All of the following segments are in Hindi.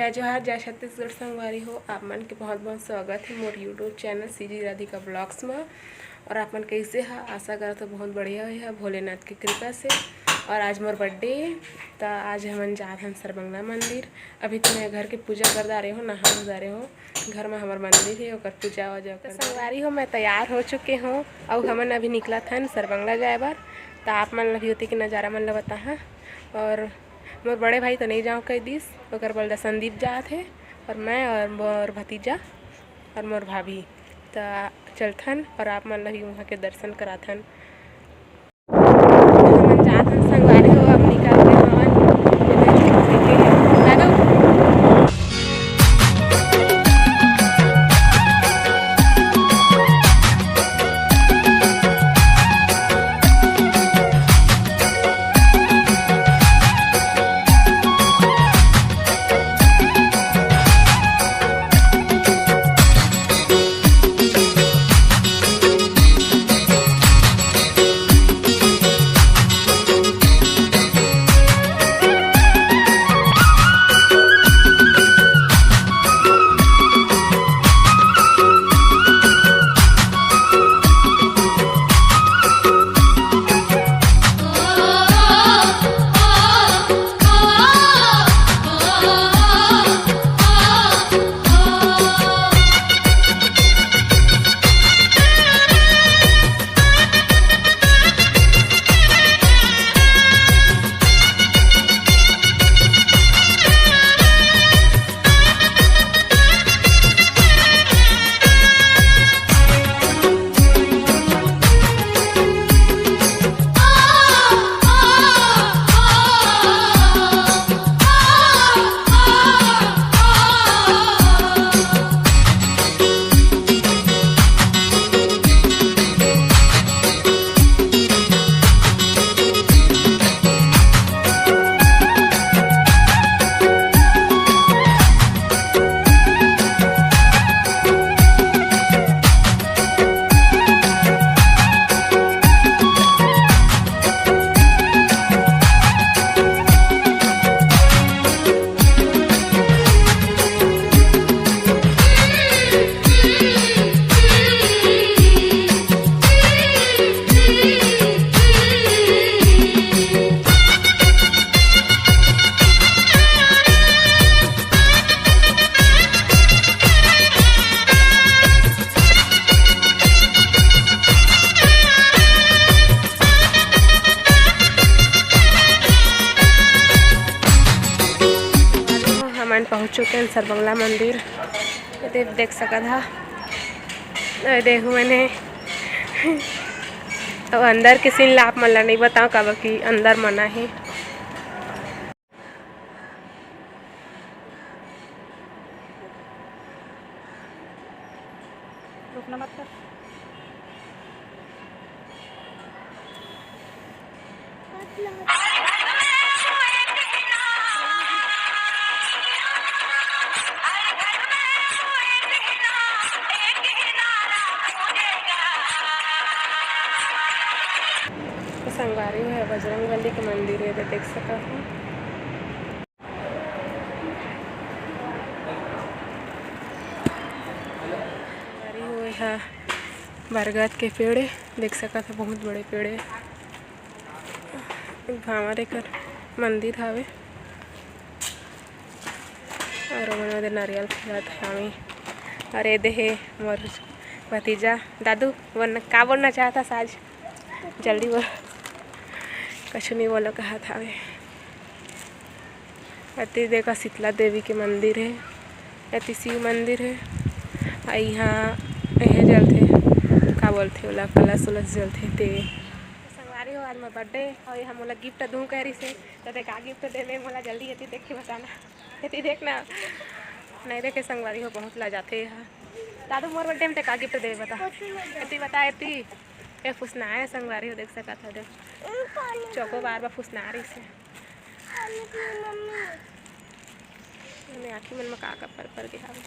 जय जोहार जय छत्तीसगढ़ संगवारी हो। आप मन के बहुत बहुत स्वागत है मोर YouTube channel CG Radhika blogs में। और आप मन कैसे है, आशा करा तो बहुत बढ़िया है भोलेनाथ की कृपा से। और आज मोर बर्थडे तो आज हमन जात हन सरबंगला मंदिर। अभी तो मैं घर के पूजा कर दा रहे हो, नहा धो रहे हो। घर में हमार मंदिर है और पूजा वजा कर संगवारी हो। मैं तैयार हो चुके हूँ और हमन अभी निकला था सरबंगला जाए बार। तो आप मन अभी होती कि नज़ारा मन ल बता। और मोर बड़े भाई तो नहीं जाओ कई दिस ओकर बोल संदीप जात है और मैं और मोर भतीजा और मोर भाभी तो चलथन और आप मन लगी वहाँ के दर्शन कराथन। हम जाथन संगवारी हो, अब निकलते हवन पहुँच चुके हैं सरबंगला मंदिर। ये देख सका था, देखो मैंने अब अंदर के सीन ला आप मन ला नहीं बताओ कब कि अंदर मना है। रुकना मत कर। संगवारी है बजरंगबली के मंदिर है, तो देख सका हूँ। हुए है बरगद के पेड़ देख सका था, बहुत बड़े पेड़ है। हमारे घर मंदिर हवे और मैंने नारियल खिलात हमें। अरे देहे मोर भतीजा दादू वरना का बोलना चाहता साज जल्दी बोल। कछु नहीं बोलो कहा था वे। अति देखा शीतला देवी के मंदिर है, अति शिव मंदिर है। यहाँ यह जलते का बोलते बोला कलश उलस जलते ते संगवारी हो। आज मैं बर्थडे और यहाँ मोला गिफ्ट दूँ कह रही से तो देख का गिफ्ट दे में मोला जल्दी ये देख के बताना। ये देखना नहीं देखे संगवारी हो बहुत ला जाते यहाँ। दादू मोर बर्थडे में का गिफ्ट दे बता इतनी बता इतनी ए फुसनारे संगवारी हो देख सका था। देख चौको बार बार फुसनारी से आँखी मन में का पर के हावे।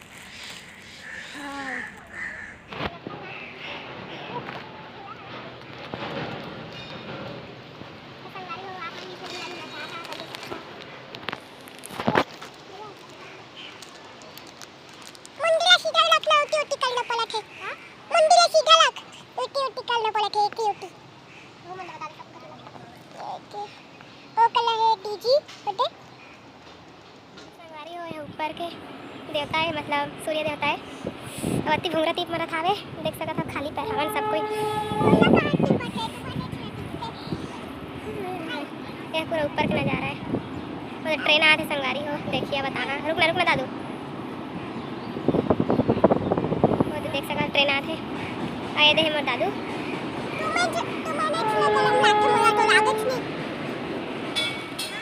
अति भूंगरती मरत हावे। देख सकत हो खाली पैर हवन सब कोई। यह पूरा ऊपर का नज़ारा है। वो ट्रेन आते संगवारी हो देखिए बताना। रुकना दादू। वो तो देख सकत ट्रेन आते आए दे मोर दादू।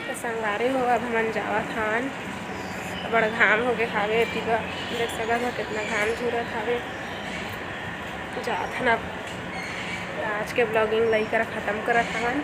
तो संगवारी हो अब हमन जावत हन। बड़ा घाम हो गए हावे तिगा देख सकत हो कितना घाम झुरत हावे। जात हन अब आज के ब्लॉगिंग लई कर ख़त्म करत हवन।